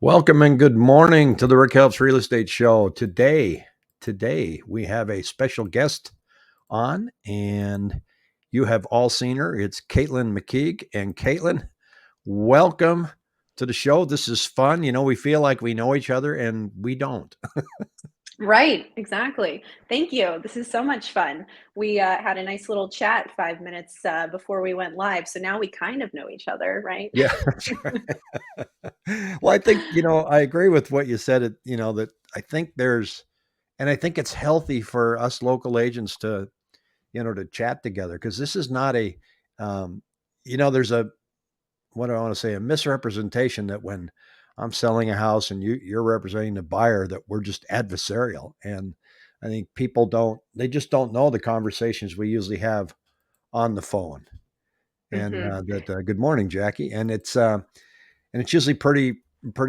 Welcome and good morning to the Rick Helps Real Estate Show. Today we have a special guest on, and you have all seen her. It's Caitlin McKeague. And Caitlin, welcome to the show. This is fun. We feel like we know each other, and we don't. Right, exactly. Thank you. This is so much fun. We had a nice little chat 5 minutes before we went live, so now we kind of know each other, right? Yeah, that's right. Well, I think, I agree with what you said, that I think it's healthy for us local agents to chat together, because this is not um, there's what do I want to say, a misrepresentation that when I'm selling a house and you're representing the buyer, that we're just adversarial. And I think they just don't know the conversations we usually have on the phone. And Hmm. good morning, Jackie. And it's usually pretty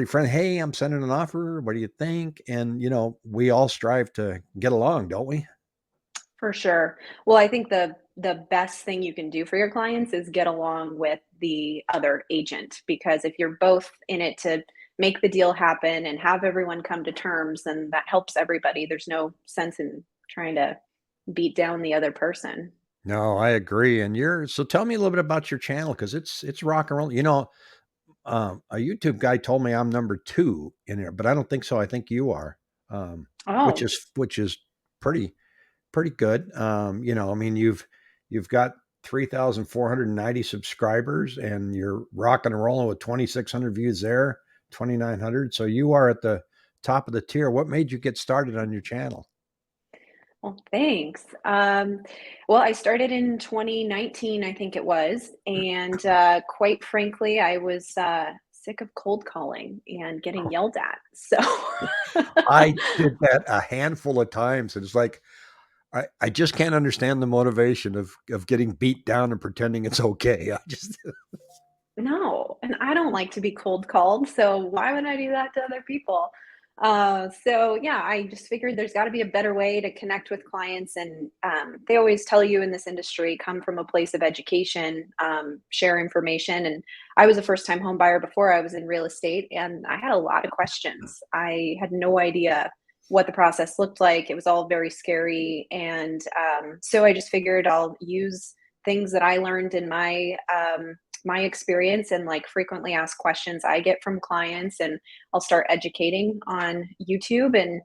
friendly. Hey, I'm sending an offer. What do you think? And we all strive to get along, don't we? For sure. Well, I think the best thing you can do for your clients is get along with the other agent, because if you're both in it to make the deal happen and have everyone come to terms, then that helps everybody. There's no sense in trying to beat down the other person. No, I agree. And so tell me a little bit about your channel, because it's rock and roll. A YouTube guy told me I'm number two in there, but I don't think so. I think you are, which Oh, is pretty good. I mean, you've got 3,490 subscribers, and you're rocking and rolling with 2,600 views there, 2,900. So you are at the top of the tier. What made you get started on your channel? well, thanks. Well, I started in 2019, I think it was, and quite frankly, I was sick of cold calling and getting yelled at. So, I did that a handful of times, and it's like I just can't understand the motivation of getting beat down and pretending it's okay. I just no, and I don't like to be cold called. So why would I do that to other people? So yeah, I just figured there's got to be a better way to connect with clients, and they always tell you in this industry, come from a place of education, share information. And I was a first-time home buyer before I was in real estate, and I had a lot of questions. I had no idea what the process looked like. It was all very scary, and so I just figured I'll use things that I learned in my experience and like frequently asked questions I get from clients, and I'll start educating on YouTube. And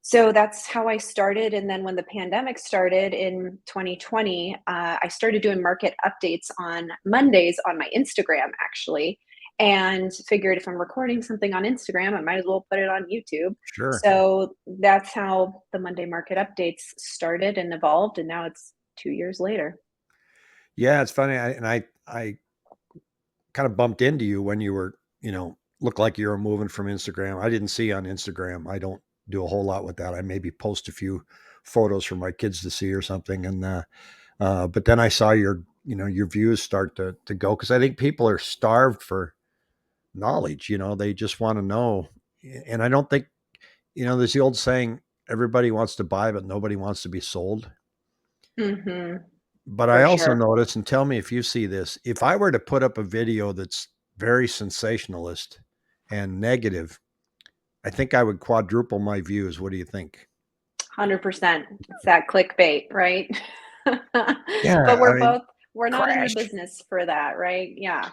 so that's how I started. And then when the pandemic started in 2020, I started doing market updates on Mondays on my Instagram, actually, and figured if I'm recording something on Instagram, I might as well put it on YouTube. sure. So that's how the Monday market updates started and evolved. And now it's 2 years later. Yeah, it's funny. I kind of bumped into you when you were, looked like you were moving from Instagram. I didn't see you on Instagram. I don't do a whole lot with that. I maybe post a few photos for my kids to see or something. And but then I saw your views start to go, because I think people are starved for knowledge. They just want to know. And I don't think, there's the old saying, everybody wants to buy, but nobody wants to be sold. Hmm. But I For also sure. notice, and tell me if you see this, if I were to put up a video that's very sensationalist and negative, I think I would quadruple my views. What do you think? 100%. It's that clickbait, right? Yeah, But I mean, we're not in the crash. business for that, right? Yeah,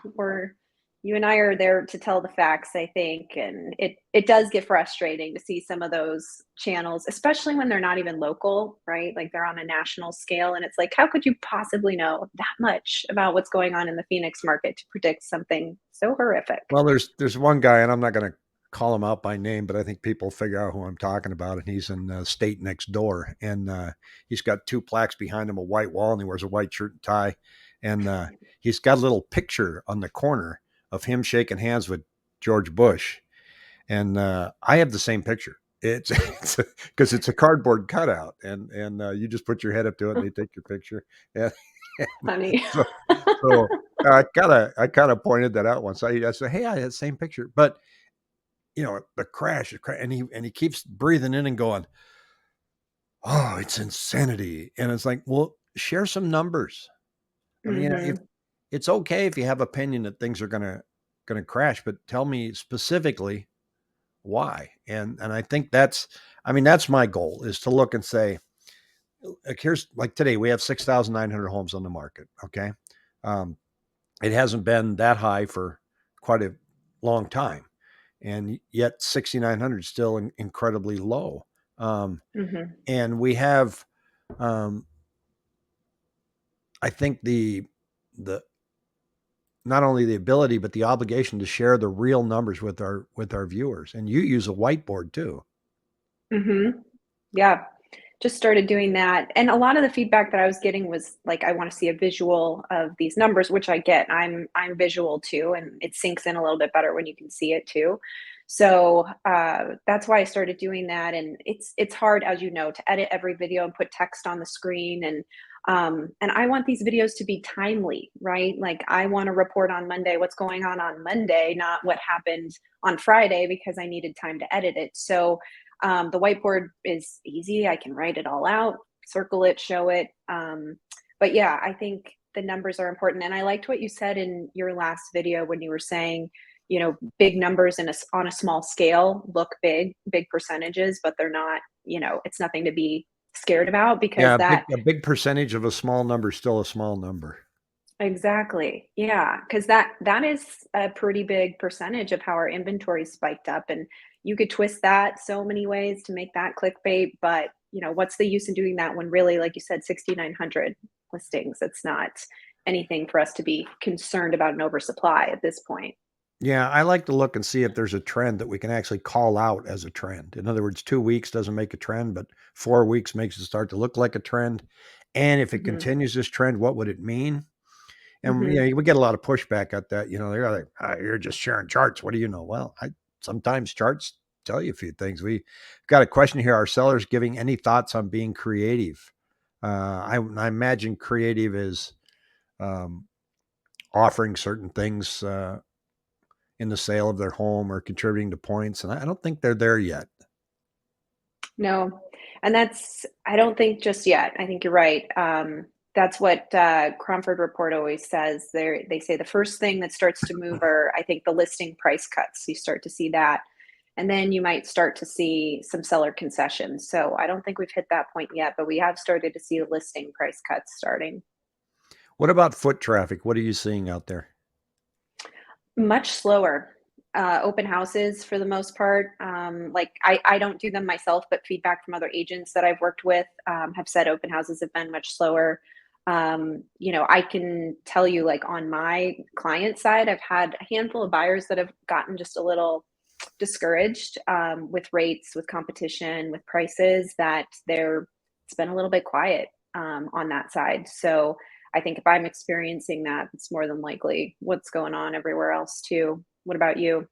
you and I are there to tell the facts, I think, and it does get frustrating to see some of those channels, especially when they're not even local, right? Like they're on a national scale, and it's like, how could you possibly know that much about what's going on in the Phoenix market to predict something so horrific? Well, there's one guy, and I'm not going to call him out by name, but I think people figure out who I'm talking about, and he's in the state next door, and he's got two plaques behind him, a white wall, and he wears a white shirt and tie, and he's got a little picture on the corner of him shaking hands with George Bush. And I have the same picture. It's because it's a cardboard cutout, and you just put your head up to it, and they take your picture. And, Funny. so so I kind of pointed that out once. I said, "Hey, I had the same picture," but and he keeps breathing in and going, "Oh, it's insanity," and it's like, well, share some numbers. I mean, if Hmm. it's okay if you have opinion that things are gonna crash, but tell me specifically, why? And I think that's, I mean, that's my goal, is to look and say, like, here's, like, today we have 6,900 homes on the market. Okay. Um, it hasn't been that high for quite a long time. And yet 6,900 is still incredibly low. Um, Hmm. and we have, um, I think the, not only the ability, but the obligation to share the real numbers with our viewers. And you use a whiteboard too. Hmm. Yeah. Just started doing that. And a lot of the feedback that I was getting was like, I want to see a visual of these numbers, which I get. I'm visual too, and it sinks in a little bit better when you can see it too. So that's why I started doing that. And it's hard, as you know, to edit every video and put text on the screen. And I want these videos to be timely, right? Like I want to report on Monday what's going on Monday, not what happened on Friday because I needed time to edit it. So the whiteboard is easy. I can write it all out, circle it, show it. But yeah, I think the numbers are important. And I liked what you said in your last video when you were saying, big numbers on a small scale look big, big percentages, but they're not, it's nothing to be scared about because Yeah, that. a big percentage of a small number is still a small number. Exactly. Yeah, because that is a pretty big percentage of how our inventory spiked up, and you could twist that so many ways to make that clickbait, but, what's the use in doing that when really, like you said, 6,900 listings? It's not anything for us to be concerned about an oversupply at this point. Yeah, I like to look and see if there's a trend that we can actually call out as a trend. In other words, 2 weeks doesn't make a trend, but 4 weeks makes it start to look like a trend. And if it Mhm. continues this trend, what would it mean? And Mhm. we get a lot of pushback at that. They're like, "Ah, you're just sharing charts. What do you know?" Well, I sometimes charts tell you a few things. We got a question here. Are sellers giving any thoughts on being creative? I imagine creative is um, offering certain things in the sale of their home or contributing to points, and I don't think they're there yet. No, and that's I don't think just yet. I think you're right. That's what Cromford Report always says. They say the first thing that starts to move are, I think, the listing price cuts. You start to see that, and then you might start to see some seller concessions. So I don't think we've hit that point yet, but we have started to see the listing price cuts starting. What about foot traffic? What are you seeing out there? Much slower. Open houses for the most part. Like I don't do them myself, but feedback from other agents that I've worked with have said open houses have been much slower. I can tell you, like on my client side, I've had a handful of buyers that have gotten just a little discouraged with rates, with competition, with prices. That it's been a little bit quiet on that side. So I think if I'm experiencing that, it's more than likely what's going on everywhere else too. What about you?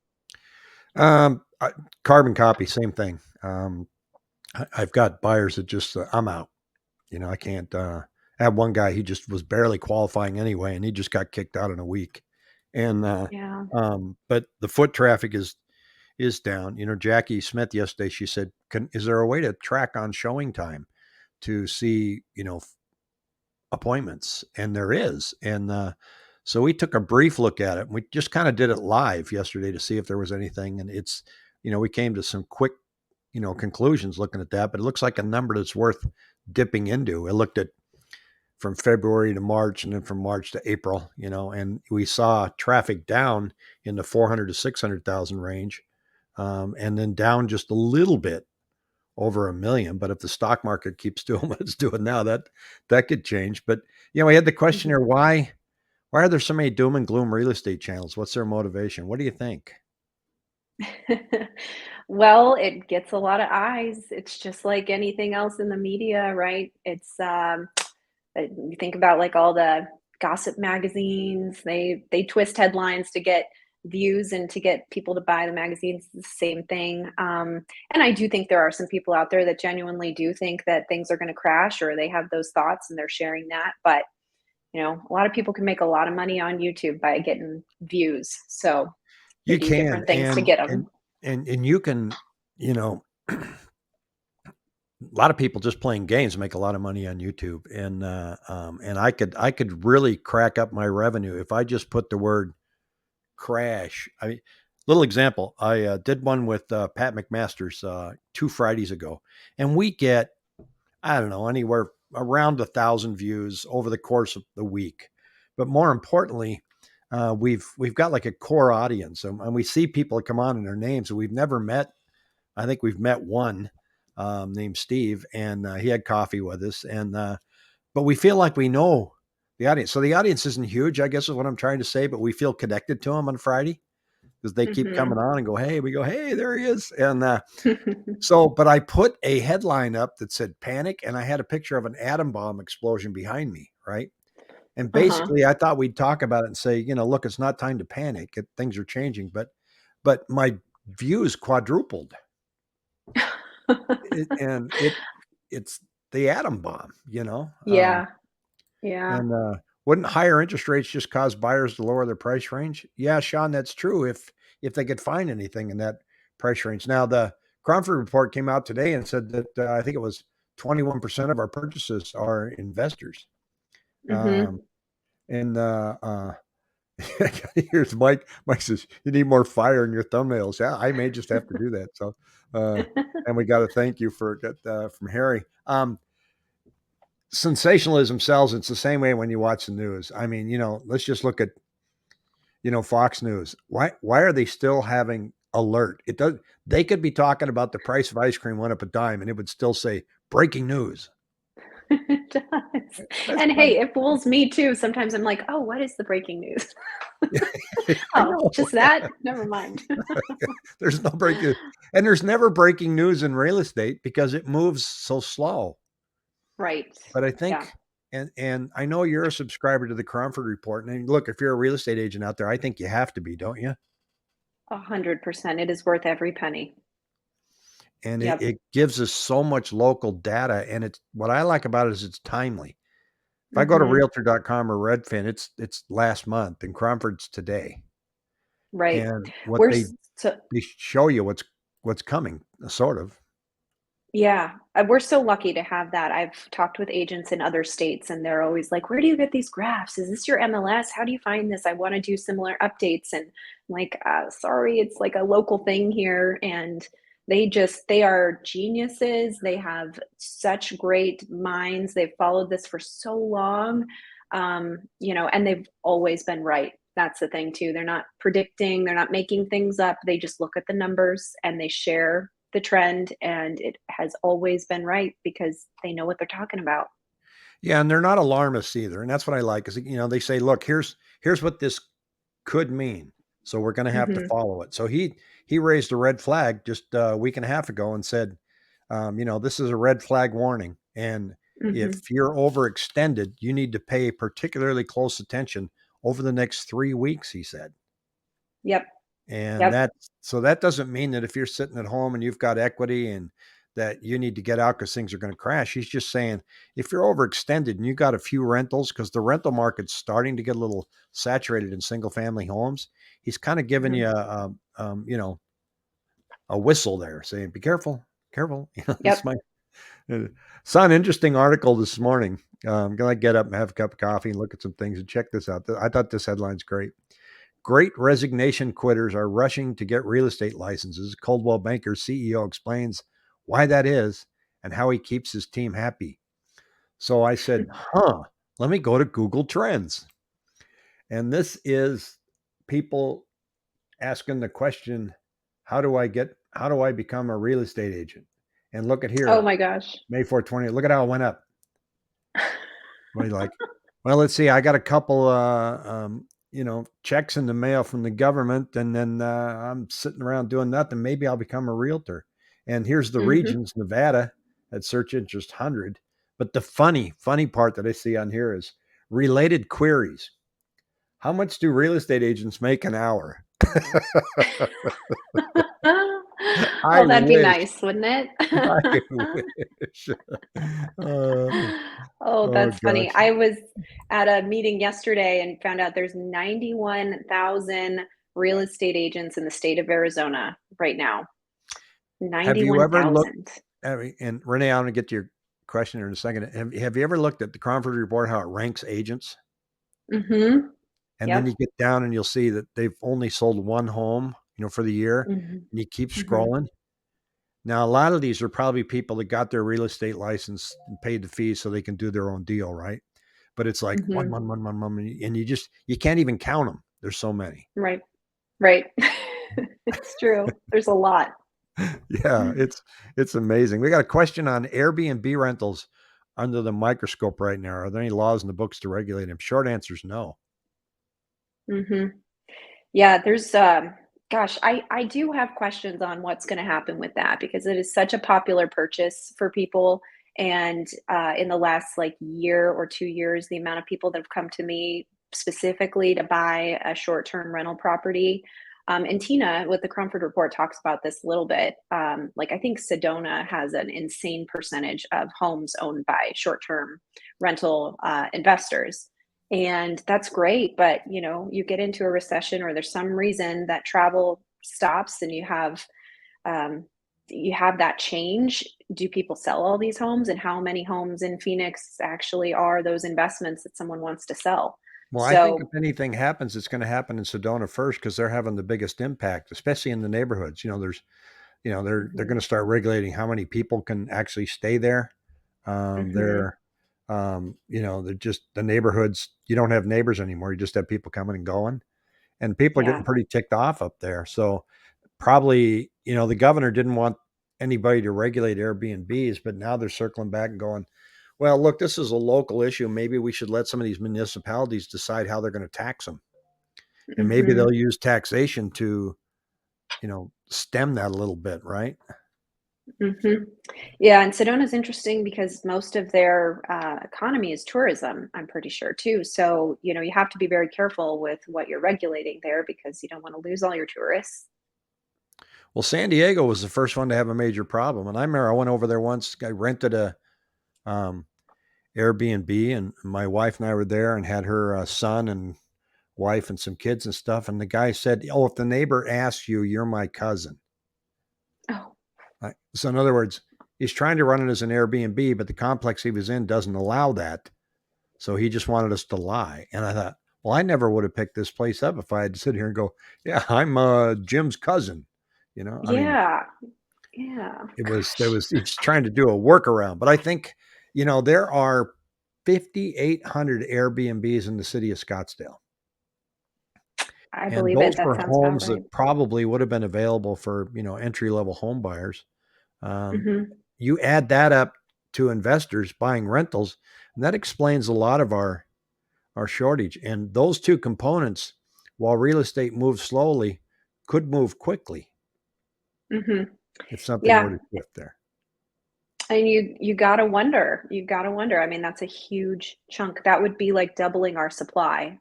I, carbon copy, same thing. I've got buyers that just I'm out. I can't. I have one guy, he just was barely qualifying anyway, and he just got kicked out in a week. And Yeah. but the foot traffic is down. Jackie Smith yesterday, she said, "Is there a way to track on showing time to see appointments?" And there is. And so we took a brief look at it. And we just kind of did it live yesterday to see if there was anything. And it's we came to some quick conclusions looking at that. But it looks like a number that's worth dipping into. I looked at from February to March and then from March to April, and we saw traffic down in the 400 to 600,000 range, and then down just a little bit over a million. But if the stock market keeps doing what it's doing now, that could change. But we had the question Mhm. here: why are there so many doom and gloom real estate channels? What's their motivation? What do you think? Well, it gets a lot of eyes. It's just like anything else in the media, right? You think about like all the gossip magazines, they twist headlines to get views and to get people to buy the magazines. It's the same thing. And I do think there are some people out there that genuinely do think that things are going to crash or they have those thoughts and they're sharing that. But a lot of people can make a lot of money on YouTube by getting views. So they You do can, different things to get them. and you can, a lot of people just playing games make a lot of money on YouTube, and I could really crack up my revenue if I just put the word crash. I mean, Little example. I did one with Pat McMaster's 2 Fridays ago, and we get, I don't know, anywhere around 1,000 views over the course of the week. But more importantly, we've got like a core audience, and we see people come on in their names that we've never met. I think we've met one named Steve, and he had coffee with us, and but we feel like we know the audience. So the audience isn't huge, I guess is what I'm trying to say, but we feel connected to them on Friday because they keep coming Mhm. on and go, hey, we go, hey, there he is. And but I put a headline up that said panic, and I had a picture of an atom bomb explosion behind me, right? And Uh-huh. basically, I thought we'd talk about it and say, look, it's not time to panic. Things are changing, but my views quadrupled, and it's the atom bomb, Yeah, yeah. and wouldn't higher interest rates just cause buyers to lower their price range? Yeah, Sean, that's true if they could find anything in that price range. Now, the Cromford report came out today and said that I think it was 21% of our purchases are investors. Um, Mhm. and here's Mike. Mike says you need more fire in your thumbnails. Yeah, I may just have to do that. So, and we got to thank you for that from Harry. Sensationalism sells. It's the same way when you watch the news. I mean, let's just look at Fox News. Why are they still having alert? It does. They could be talking about the price of ice cream went up a dime, and it would still say breaking news. It does. That's And funny. hey, it fools me too. Sometimes I'm like, "Oh, what is the breaking news?" I "Oh, know. just that? Never mind." There's no breaking, and there's never breaking news in real estate because it moves so slow. Right. But I Yeah. think, and I know you're a subscriber to the Cromford Report. And look, if you're a real estate agent out there, I think you have to be, don't you? 100%. It is worth every penny. And it, Yep. it gives us so much local data. And it's what I like about it is it's timely. If I go to Mhm. realtor.com or Redfin, it's last month and Cromford's today. Right. And what We're they so they show you what's coming, sort of. yeah, we're so lucky to have that. I've talked with agents in other states, and they're always like, "Where do you get these graphs? Is this your MLS? How do you find this? I wanna do similar updates." And I'm like, sorry, it's like a local thing here." And they are geniuses. They have such great minds. They've followed this for so long, and they've always been right. That's the thing too. They're not predicting, they're not making things up. They just look at the numbers and they share the trend, and it has always been right because they know what they're talking about. Yeah, and they're not alarmists either. And that's what I like is they say, look, here's what this could mean. So we're going to have to Mhm, follow it. So he raised a red flag just a week and a half ago and said, this is a red flag warning, and mhm. if you're overextended, you need to pay particularly close attention over the next 3 weeks. He said, Yep, and yep. that doesn't mean that if you're sitting at home and you've got equity and that you need to get out because things are going to crash. He's just saying if you're overextended and you got a few rentals, because the rental market's starting to get a little saturated in single family homes, he's kind of giving Mhm. you a whistle there, saying, "Be careful, careful." This Yep. might. Saw an interesting article this morning. I'm gonna get up and have a cup of coffee and look at some things and check this out. I thought this headline's great. Great resignation quitters are rushing to get real estate licenses. Coldwell Banker's CEO explains why that is and how he keeps his team happy. So I said, let me go to Google Trends. And this is people asking the question, how do I become a real estate agent? And look at Oh here, my gosh. May 420. Look at how it went up. What do you like? Well, let's see. I got a couple, checks in the mail from the government, and then I'm sitting around doing nothing. Maybe I'll become a realtor. And here's the Mhm. regions: Nevada at search interest 100. But the funny part that I see on here is related queries. How much do real estate agents make an hour? I Oh, that'd be wish. nice, wouldn't it? I wish. Uh, Oh, oh that's funny. gosh. I was at a meeting yesterday and found out there's 91,000 real estate agents in the state of Arizona right now. Have you ever looked 91,000. and Renee, I want to get to your question in a second. Have you ever looked at the Cromford Report, how it ranks agents? Mhm. And then Yep. you get down and you'll see that they've only sold one home for the year, Mhm. and you keep Mhm. scrolling. Now, a lot of these are probably people that got their real estate license and paid the fees so they can do their own deal, right? But it's like one, Mhm. one, one, one, one, and you can't even count them. There's so many. Right. Right. It's true. There's a lot. Yeah, it's amazing. We got a question on Airbnb rentals under the microscope right now. Are there any laws in the books to regulate them? Short answer is no. Mhm. Yeah, there's, gosh, I do have questions on what's gonna happen with that because it is such a popular purchase for people, and, in the last, like, year or 2 years, the amount of people that have come to me specifically to buy a short-term rental property, and Tina with the Crumford Report talks about this a little bit, like, I think Sedona has an insane percentage of homes owned by short-term rental, investors, and that's great, but, you get into a recession or there's some reason that travel stops and um, you have that change. Do people sell all these homes? And how many homes in Phoenix actually are those investments that someone wants to sell? Well, I think if So, anything happens, it's going to happen in Sedona first because they're having the biggest impact, especially in the neighborhoods. They're mhm, going to start regulating how many people can actually stay there. mhm, They're they're just the neighborhoods. You don't have neighbors anymore. You just have people coming and going, and people are getting yeah, pretty ticked off up there. So probably, the governor didn't want anybody to regulate Airbnbs, but now they're circling back and going, well, look, this is a local issue. Maybe we should let some of these municipalities decide how they're going to tax them. And maybe mhm. they'll use taxation to, stem that a little bit, right? Mhm. Yeah, and Sedona's interesting because most of their economy is tourism, I'm pretty sure too. So, you have to be very careful with what you're regulating there because you don't want to lose all your tourists. Well, San Diego was the first one to have a major problem. And I remember I went over there once, I rented a um, Airbnb, and my wife and I were there and had her son and wife and some kids and stuff. And the guy said, "Oh, if the neighbor asks you, you're my cousin." Oh, So, in other words, he's trying to run it as an Airbnb, but the complex he was in doesn't allow that. So he just wanted us to lie. And I thought, well, I never would have picked this place up if I had to sit here and go, yeah, I'm Jim's cousin. I mean, yeah. Yeah. Gosh. he's trying to do a workaround. But I think, there are 5,800 Airbnbs in the city of Scottsdale. I And believe it. those That were sounds about homes right. that probably would have been available for, entry level home buyers. Um, Mhm. you add that up to investors buying rentals, and that explains a lot of our shortage. And those two components, while real estate moves slowly, could move quickly Mhm. if something were Yeah. to shift there. And you gotta wonder. You gotta wonder. I mean, that's a huge chunk. That would be like doubling our supply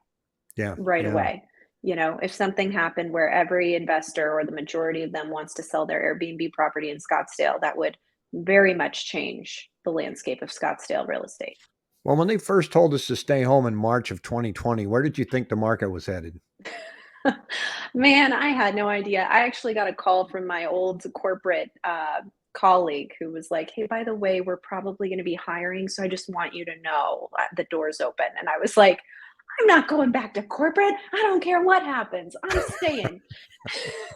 Yeah, right yeah. away. If something happened where every investor or the majority of them wants to sell their Airbnb property in Scottsdale, that would very much change the landscape of Scottsdale real estate. Well, when they first told us to stay home in March of 2020, where did you think the market was headed? Man, I had no idea. I actually got a call from my old corporate colleague who was like, "Hey, by the way, we're probably going to be hiring, so I just want you to know the door's open." And I was like, "I'm not going back to corporate. I don't care what happens. I'm staying."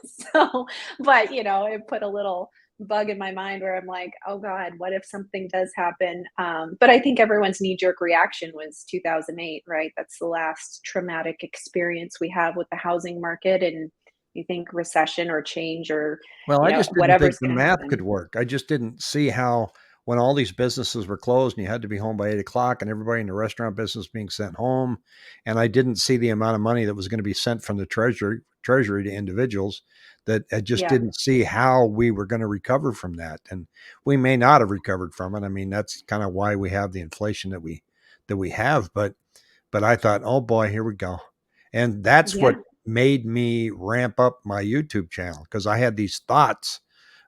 So, but it put a little bug in my mind where I'm like, oh God, what if something does happen? But I think everyone's knee jerk reaction was 2008, right? That's the last traumatic experience we have with the housing market. And you think recession or change or, Well, I just didn't think whatever's the going to math could happen. work. I just didn't see how, when all these businesses were closed and you had to be home by 8 o'clock and everybody in the restaurant business being sent home, and I didn't see the amount of money that was going to be sent from the treasury to individuals, that I just Yeah. didn't see how we were going to recover from that. And we may not have recovered from it. I mean, that's kind of why we have the inflation that we have. But I thought, oh boy, here we go. And that's what Yeah. made me ramp up my YouTube channel, because I had these thoughts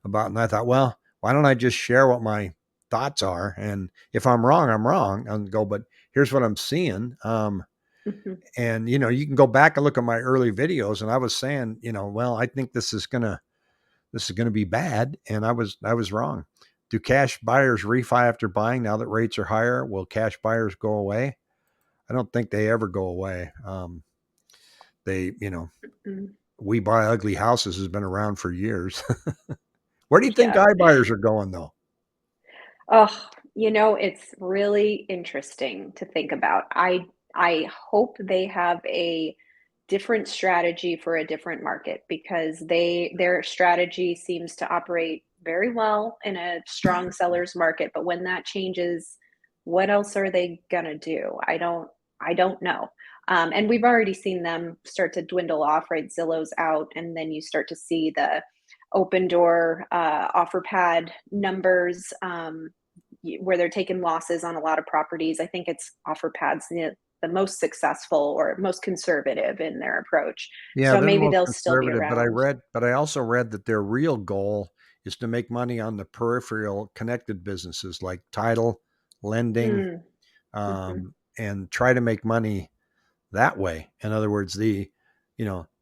about, and I thought, well, why don't I just share what my thoughts are? And if I'm wrong, I'm wrong. And go, but here's what I'm seeing. Hmm. And you can go back and look at my early videos, and I was saying, well, I think this is gonna be bad, and I was wrong. Do cash buyers refi after buying now that rates are higher? Will cash buyers go away? I don't think they ever go away. They, We Buy Ugly Houses has been around for years. Where do you think Yeah. iBuyers are going though? Oh, it's really interesting to think about. I hope they have a different strategy for a different market because their strategy seems to operate very well in a strong seller's market, but when that changes, what else are they gonna do? I don't know. And we've already seen them start to dwindle off, right? Zillow's out, and then you start to see the open door offer pad numbers where they're taking losses on a lot of properties. I think it's OfferPad's the most successful or most conservative in their approach. Yeah, So they're the maybe most they'll still be conservative, around. but I also read that their real goal is to make money on the peripheral connected businesses like title, lending, Mm, mhm. and try to make money that way. In other words,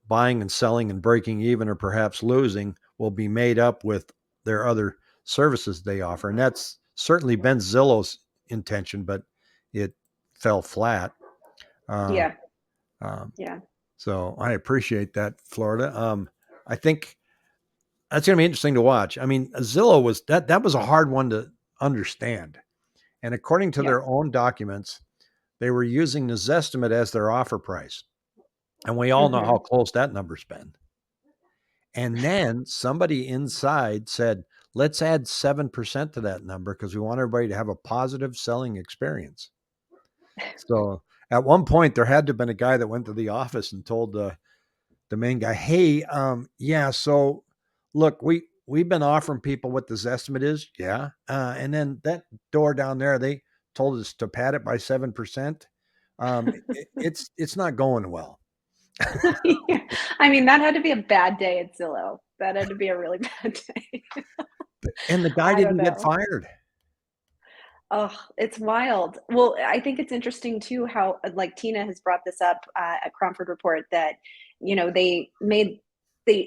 buying and selling and breaking even or perhaps losing will be made up with their other services they offer. And that's certainly been Zillow's intention, but it fell flat. Uh, Yeah, um, yeah, so I appreciate that, Florida. I think that's going to be interesting to watch. I mean, Zillow that was a hard one to understand. And according to yeah. their own documents, they were using the Zestimate as their offer price. And we all know how Mhm. close that number's been. And then somebody inside said, let's add 7% to that number because we want everybody to have a positive selling experience. So at one point, there had to have been a guy that went to the office and told the main guy, hey, yeah, so look, we've been offering people what this estimate is. Yeah. And then that door down there, they told us to pad it by 7%. It's not going well. Yeah. I mean, that had to be a bad day at Zillow. That had to be a really bad day. And the guy I don't didn't get know. fired. Oh, it's wild. Well, I think it's interesting too how like Tina has brought this up at Cromford Report that they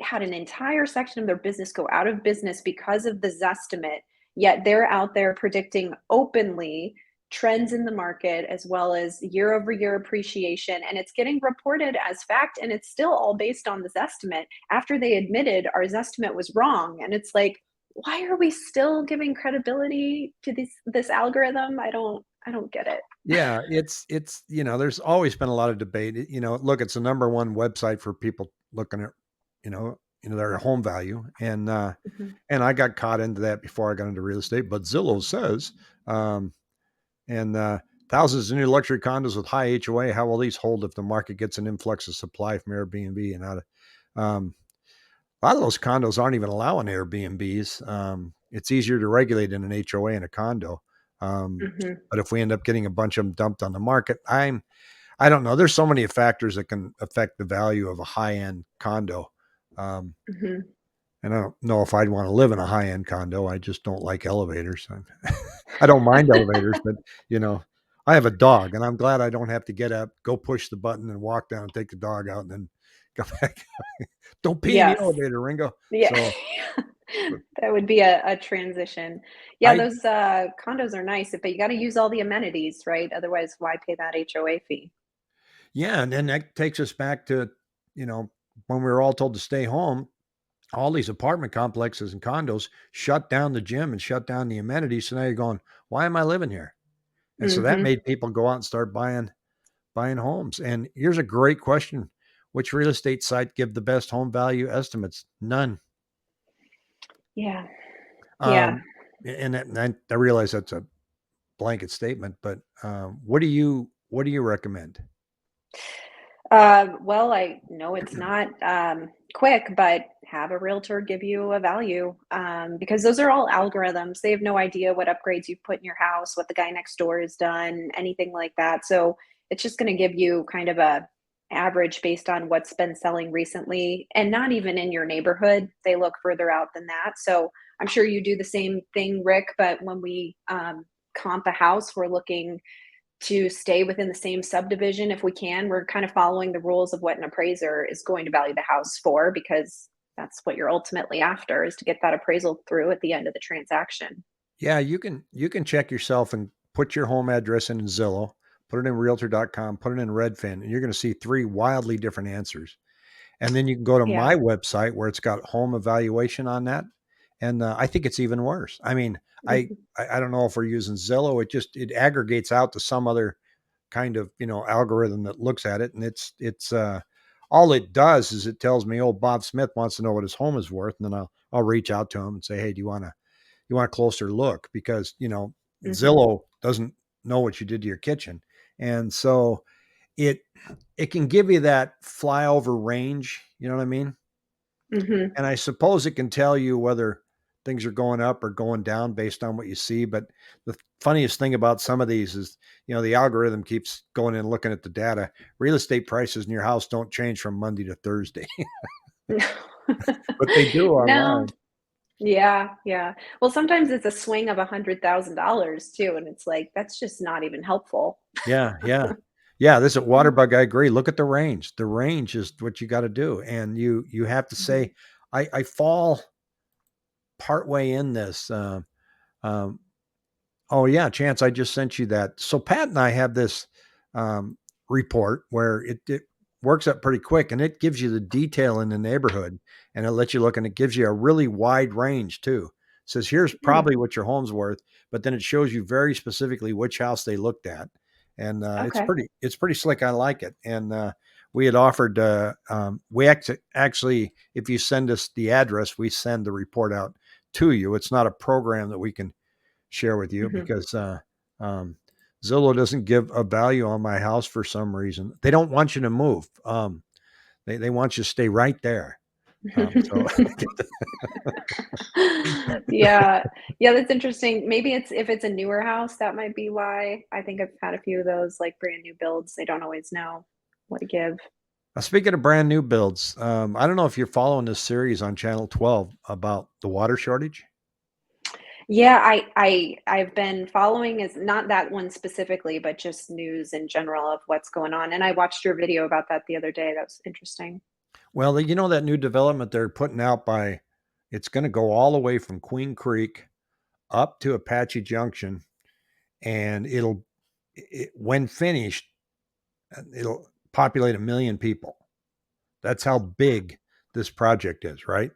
had an entire section of their business go out of business because of the Zestimate. Yet they're out there predicting openly trends in the market as well as year over year appreciation, and it's getting reported as fact, and it's still all based on this estimate after they admitted our estimate was wrong. And it's like, why are we still giving credibility to this algorithm? I don't get it. Yeah, there's always been a lot of debate. Look, it's the number one website for people looking at, their home value. Mhm. And I got caught into that before I got into real estate. But Zillow says, um, and thousands of new luxury condos with high HOA, how will these hold if the market gets an influx of supply from Airbnb and out of a lot of those condos aren't even allowing Airbnbs. It's easier to regulate in an HOA in a condo. Um, Mhm. but if we end up getting a bunch of them dumped on the market, I don't know. There's so many factors that can affect the value of a high end condo. Um, Mhm. and I don't know if I'd want to live in a high end condo. I just don't like elevators. I don't mind elevators, but you know, I have a dog, and I'm glad I don't have to get up, go push the button, and walk down and take the dog out, and then come back. Don't pee in the Yes. elevator, Ringo. Yeah. So That would be a transition. Yeah, I those condos are nice, but you got to use all the amenities, right? Otherwise, why pay that HOA fee? Yeah, and then that takes us back to, you know, when we were all told to stay home, all these apartment complexes and condos shut down the gym and shut down the amenities. So now you're going, why am I living here? And so that Mhm. made people go out and start buying homes. And here's a great question. Which real estate site give the best home value estimates? None. Yeah. Yeah. Um, and I realize that's a blanket statement, but what do you recommend? Well, I know it's not quick, but have a realtor give you a value because those are all algorithms. They have no idea what upgrades you've put in your house, what the guy next door has done, anything like that. So it's just going to give you kind of a average based on what's been selling recently, and not even in your neighborhood. They look further out than that. So I'm sure you do the same thing, Rick. But when we comp a house, we're looking to stay within the same subdivision if we can. We're kind of following the rules of what an appraiser is going to value the house for because that's what you're ultimately after is to get that appraisal through at the end of the transaction. Yeah, you can check yourself and put your home address in Zillow, put it in realtor.com, put it in Redfin, and you're going to see three wildly different answers. And then you can go to Yeah. my website where it's got home evaluation on that. And I think it's even worse. I mean, I, Mhm. I don't know if we're using Zillow. It aggregates out to some other kind of, algorithm that looks at it. And it's all it does is it tells me, oh, Bob Smith wants to know what his home is worth. And then I'll reach out to him and say, hey, you want a closer look? Because, Mhm. Zillow doesn't know what you did to your kitchen. And so it, it can give you that flyover range. You know what I mean? Mhm. And I suppose it can tell you whether things are going up or going down based on what you see. But the funniest thing about some of these is, the algorithm keeps going in and looking at the data. Real estate prices in your house don't change from Monday to Thursday, but they do No. online. Yeah, yeah. Well, sometimes it's a swing of $100,000 too, and it's like, that's just not even helpful. Yeah, yeah. Yeah, this at Mhm. Waterbug, I agree. Look at the range. The range is what you got to do. And you have to Mhm. say, I fall partway in this. Um, Oh yeah, Chance, I just sent you that. So Pat and I have this report where it works up pretty quick, and it gives you the detail in the neighborhood, and it lets you look, and it gives you a really wide range too. It says here's Hmm. probably what your home's worth, but then it shows you very specifically which house they looked at, and Okay. it's pretty slick. I like it, and we had offered actually, if you send us the address, we send the report out to you. It's not a program that we can share with you Mhm. because um, Zillow doesn't give a value on my house for some reason. They don't want you to move. They want you to stay right there. So Yeah. Yeah, that's interesting. Maybe it's if it's a newer house, that might be why. I think I've had a few of those, like, brand new builds, they don't always know what to give. speaking of brand new builds, I don't know if you're following this series on Channel 12 about the water shortage. Yeah, I've been following is not that one specifically, but just news in general of what's going on, and I watched your video about that the other day, that was interesting. Well, that new development they're putting out it's going to go all the way from Queen Creek up to Apache Junction, and when finished, it'll populate 1 million people. That's how big this project is, right?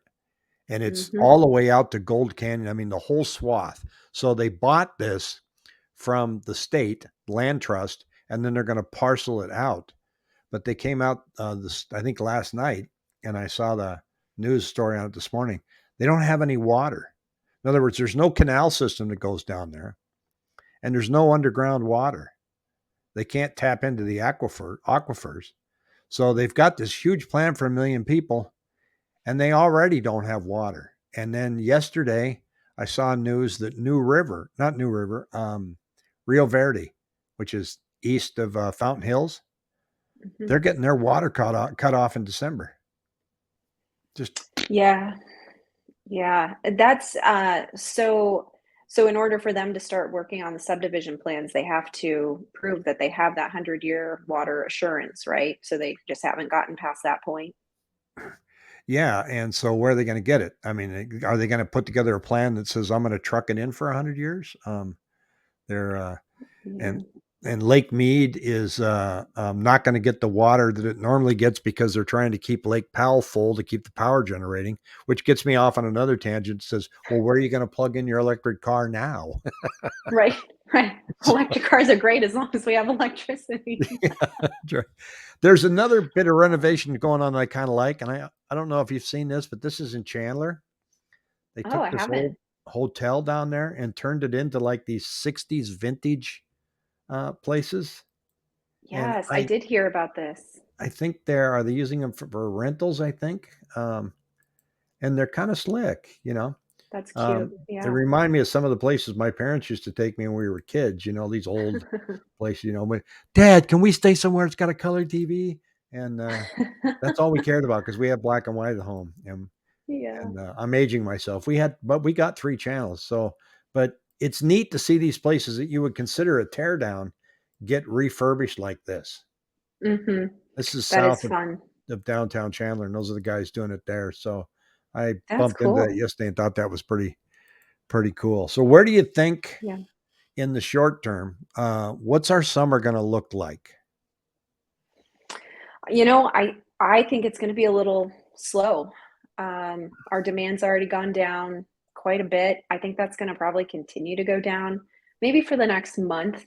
And it's Mhm. all the way out to Gold Canyon. I mean, the whole swath. So they bought this from the state land trust, and then they're going to parcel it out. But they came out I think last night, and I saw the news story on it this morning. They don't have any water. In other words, there's no canal system that goes down there, and there's no underground water. They can't tap into the aquifers. So they've got this huge plan for 1 million people, and they already don't have water. And then yesterday, I saw news that not New River, Rio Verde, which is east of Fountain Hills, Mhm. they're getting their water cut off in December. Just Yeah. Yeah, that's, so in order for them to start working on the subdivision plans, they have to prove that they have that 100-year water assurance, right? So they just haven't gotten past that point? yeah. And so where are they going to get it? I mean, are they going to put together a plan that says I'm going to truck it in for 100 years? They're Yeah. and Lake Mead is not going to get the water that it normally gets because they're trying to keep Lake Powell full to keep the power generating, which gets me off on another tangent. It says, well, where are you going to plug in your electric car now? Right, right. So, Electric cars are great as long as we have electricity. yeah, there's another bit of renovation going on that I kind of like, and I don't know if you've seen this, but this is in Chandler. They Oh, took I this old haven't. hotel down there and turned it into like these 60s vintage places. And Yes, I did hear about this. I think are they using them for rentals, I think. And they're kind of slick, you know. That's cute, Um, they yeah. remind me of some of the places my parents used to take me when we were kids, these old places, but Dad, can we stay somewhere that's got a color TV? And that's all we cared about because we had black and white at home. Yeah. And I'm aging myself. But we got 3 channels. So, but it's neat to see these places that you would consider a teardown get refurbished like this. Mhm. This is That south is fun. of downtown Chandler, and those are the guys doing it there. So I That's bumped into that cool. yesterday and thought that was pretty cool. So where do you think Yeah. in the short term, what's our summer going to look like? You know, I think it's going to be a little slow. Our demand's already gone down quite a bit. I think that's going to probably continue to go down, maybe for the next month.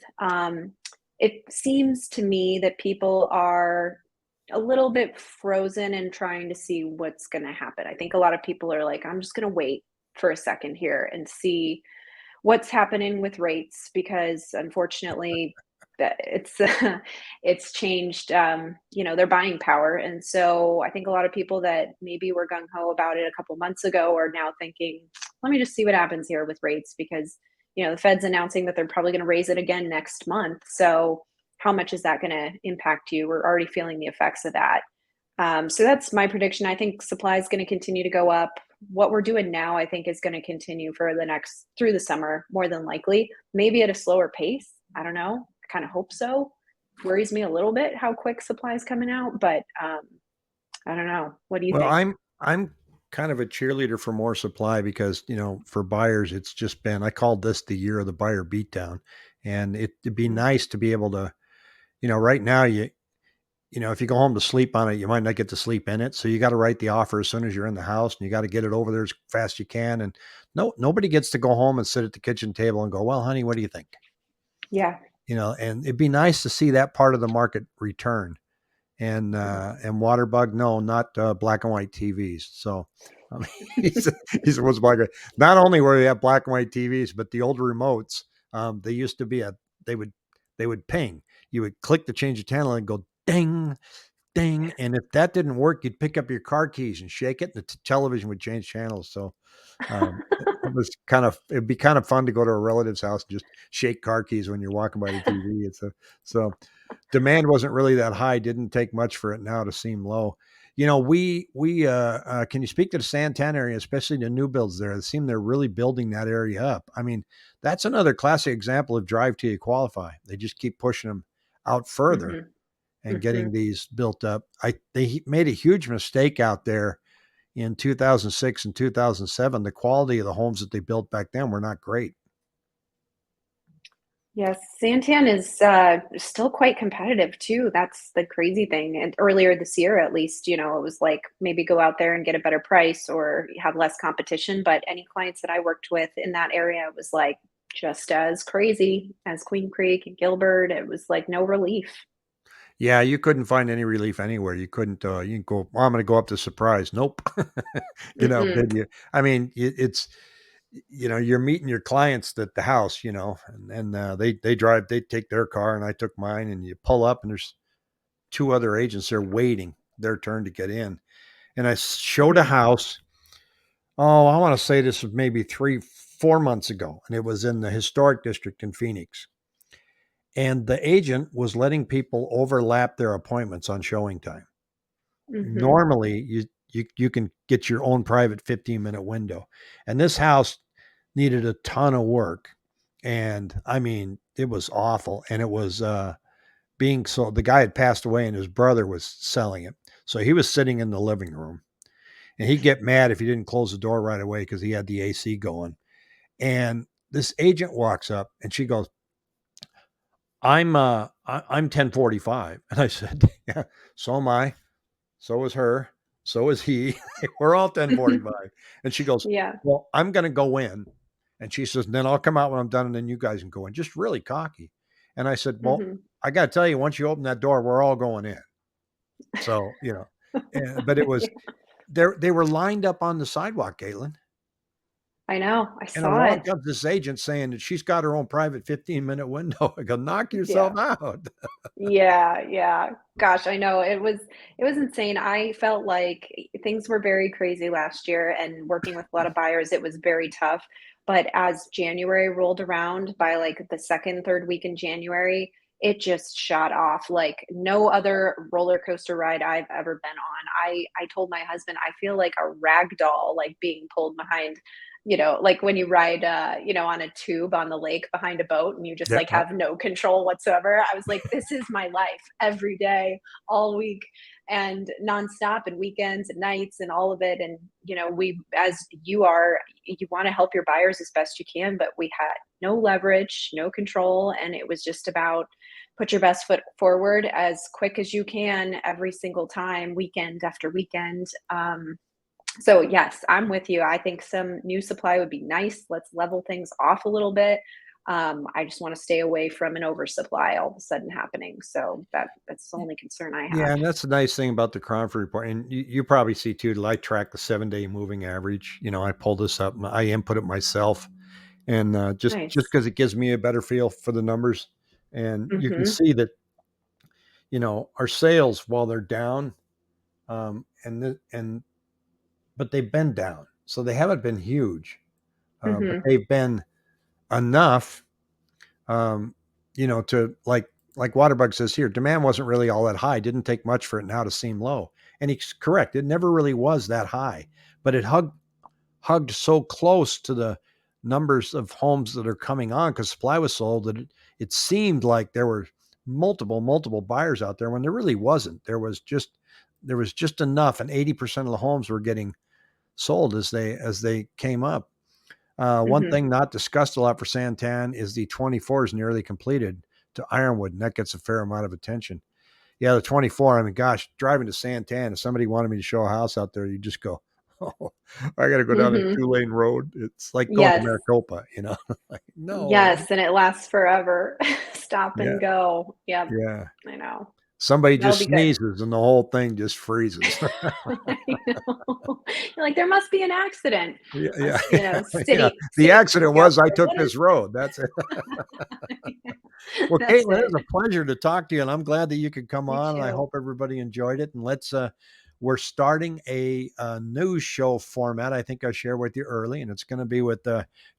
It seems to me that people are a little bit frozen and trying to see what's going to happen. I think a lot of people are like, I'm just going to wait for a second here and see what's happening with rates because unfortunately that it's it's changed their buying power, and so I think a lot of people that maybe were gung-ho about it a couple months ago are now thinking, let me just see what happens here with rates because the Fed's announcing that they're probably going to raise it again next month. So how much is that going to impact you? We're already feeling the effects of that. So that's my prediction. I think supply is going to continue to go up. What we're doing now, I think, is going to continue for the next through the summer, more than likely. Maybe at a slower pace. I don't know. I kind of hope so. Worries me a little bit how quick supply is coming out, but I don't know. What do you Well, think? I'm kind of a cheerleader for more supply because, for buyers, it's just been I called this the year of the buyer beatdown. And it'd be Mm. nice to be able to, right now if you go home to sleep on it, you might not get to sleep in it. So you got to write the offer as soon as you're in the house and you got to get it over there as fast as you can. And nobody gets to go home and sit at the kitchen table and go, well, honey, what do you think? Yeah. And it'd be nice to see that part of the market return. Mhm. And Waterbug, no, not black and white TVs. So I mean, he was black. Not only were they have black and white TVs, but the old remotes, they used to be they would they would ping. You would click to change the channel and go ding, ding, and if that didn't work, you'd pick up your car keys and shake it, and the television would change channels. So it'd be kind of fun to go to a relative's house and just shake car keys when you're walking by the TV. So demand wasn't really that high. Didn't take much for it now to seem low. We can you speak to the Santan area, especially the new builds there? It seems they're really building that area up. I mean, that's another classic example of drive till you qualify. They just keep pushing them out further Mhm. and getting Mhm. these built up. They made a huge mistake out there in 2006 and 2007. The quality of the homes that they built back then were not great. Yes, Santan is still quite competitive too. That's the crazy thing. And earlier this year, at least, it was like maybe go out there and get a better price or have less competition. But any clients that I worked with in that area was like just as crazy as Queen Creek and Gilbert. It was like no relief. Yeah, you couldn't find any relief anywhere. You couldn't. You can go. Well, I'm going to go up to Surprise. Nope. Mm-mm. Did you? I mean, it's you're meeting your clients at the house, and they drive. They take their car, and I took mine, and you pull up, and there's two other agents there waiting their turn to get in, and I showed a Mm-hmm. house. Oh, I want to say this was maybe 4 months ago, and it was in the historic district in Phoenix. And the agent was letting people overlap their appointments on showing time. Mm-hmm. Normally, you can get your own private 15-minute window, and this house needed a ton of work, and I mean, it was awful, and it was being sold. The guy had passed away, and his brother was selling it, so he was sitting in the living room, and he'd get mad if he didn't close the door right away because he had the AC going. And this agent walks up, and she goes, I'm 1045. And I said, yeah, so am I. So is her. So is he. We're all 1045. And she goes, Yeah. well, I'm going to go in. And she says, then I'll come out when I'm done and then you guys can go in. Just really cocky. And I said, well, Mm-hmm. I got to tell you, once you open that door, we're all going in. So, but it was Yeah. there. They were lined up on the sidewalk, Caitlin. I know. I And saw along it. comes this agent saying that she's got her own private 15-minute window. I go, knock yourself Yeah. out. Yeah, yeah. Gosh, I know. It was insane. I felt like things were very crazy last year and working with a lot of buyers, it was very tough. But as January rolled around by like the second, third week in January, it just shot off like no other roller coaster ride I've ever been on. I told my husband I feel like a rag doll like being pulled behind, like when you ride on a tube on the lake behind a boat and you just Yeah. like have no control whatsoever. I was like, this is my life every day, all week, and nonstop, and weekends and nights and all of it. And we, as you want to help your buyers as best you can, but we had no leverage, no control, and it was just about put your best foot forward as quick as you can every single time, weekend after weekend. So yes, I'm with you. I think some new supply would be nice. Let's level things off a little bit. I just want to stay away from an oversupply all of a sudden happening. So that's the only concern I Yeah, have. and that's the nice thing about the Cronford report, and you probably see too that I track the 7-day moving average. I pull this up, and I input it myself, and just Nice. because it gives me a better feel for the numbers, and you can Mhm. see that our sales while they're down, and but they've been down, so they haven't been huge, but Mhm. they've been enough, um, to like Waterbug says here, demand wasn't really all that high. Didn't take much for it now to seem low. And he's correct. It never really was that high, but it hugged so close to the numbers of homes that are coming on because supply was sold that it seemed like there were multiple buyers out there when there really wasn't. There was just enough, and 80% of the homes were getting sold as they came up. One Mhm. thing not discussed a lot for Santan is the 24 is nearly completed to Ironwood, and that gets a fair amount of attention. Yeah, the 24. I mean, gosh, driving to Santan, if somebody wanted me to show a house out there, you just go, oh, I got to go down a Mhm. 2-lane road. It's like going to Yes. Maricopa. Like, no. Yes, and it lasts forever. Stop Yeah, and go. Yep, yeah. I know. Somebody That'll just be good. sneezes and the whole thing just freezes. I know. You're like, "There must be an accident." Yeah, yeah, yeah. City The city accident was I scout. took What is this road. That's it. Yeah, Well, that's Caitlin, it it. was a pleasure to talk to you, and I'm glad that you could come You on, and I too. hope everybody enjoyed it. And we're starting a news show format. I think I shared with you early, and it's going to be with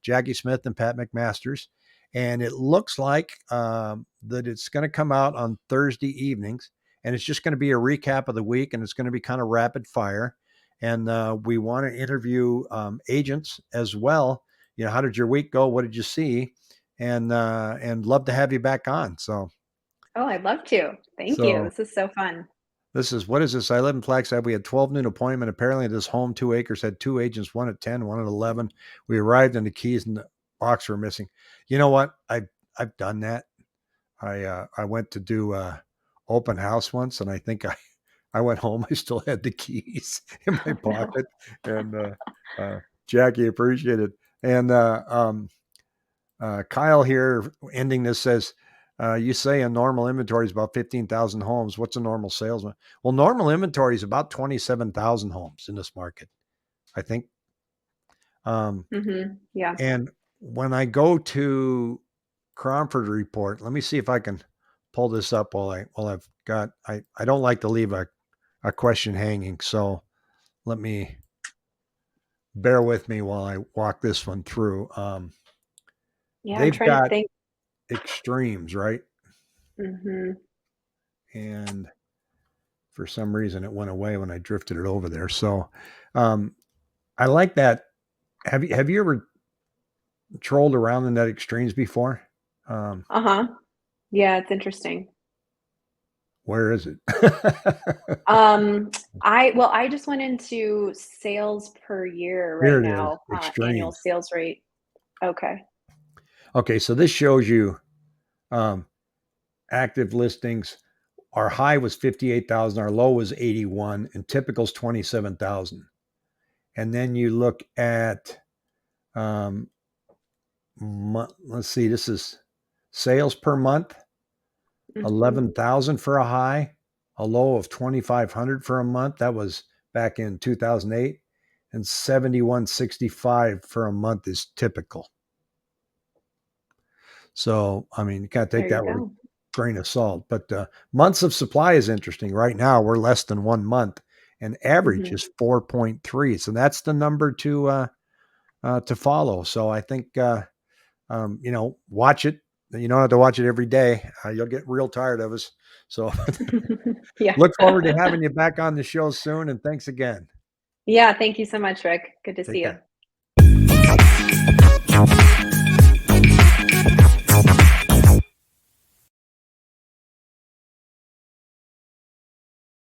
Jackie Smith and Pat McMasters. And it looks like that it's going to come out on Thursday evenings, and it's just going to be a recap of the week, and it's going to be kind of rapid fire. And we want to interview agents as well. How did your week go? What did you see? And love to have you back on. So Oh, I'd love to. Thank you. so This is so fun. this is what is this? I live in Flagstaff. We had 12 noon appointment. Apparently, this home 2 acres had two agents, one at 10, one at 11. We arrived and the keys and the box were missing. You know what? I've done that. I went to do open house once, and I think I went home. I still had the keys in my Oh, no. pocket, and Jackie appreciated. And Kyle here ending this says, you say a normal inventory is about 15,000 homes. What's a normal salesman? Well, normal inventory is about 27,000 homes in this market, I think. Mhm. Yeah. And when I go to Cromford report, let me see if I can pull this up while I've got, I don't like to leave a question hanging. So let me bear with me while I walk this one through. Yeah, I'm They've trying to got think. extremes, right? Mhm. And for some reason it went away when I drifted it over there. So um, I like that. Have you ever trolled around in that extremes before? Um, Uh-huh. Yeah, it's interesting. where is it? Um, I just went into sales per year right Here it is, now, annual extremes. sales rate. Okay. Okay, so this shows you um, active listings. Our high was 58,000, our low was 81, and typical's 27,000. And then you look at um, let's see, this is sales per month. Mhm. 11,000 for a high, a low of 2,500 for a month. That was back in 2008, and 7,165 for a month is typical. So, I mean, you got to take There you that with a go. grain of salt. But months of supply is interesting. Right now, we're less than 1 month, and average Mhm. is 4.3. So that's the number to follow. So I think watch it. You don't have to watch it every day. You'll get real tired of us. So Yeah. look forward to having you back on the show soon. And thanks again. Yeah, thank you so much, Rick. Good to see Take you. care.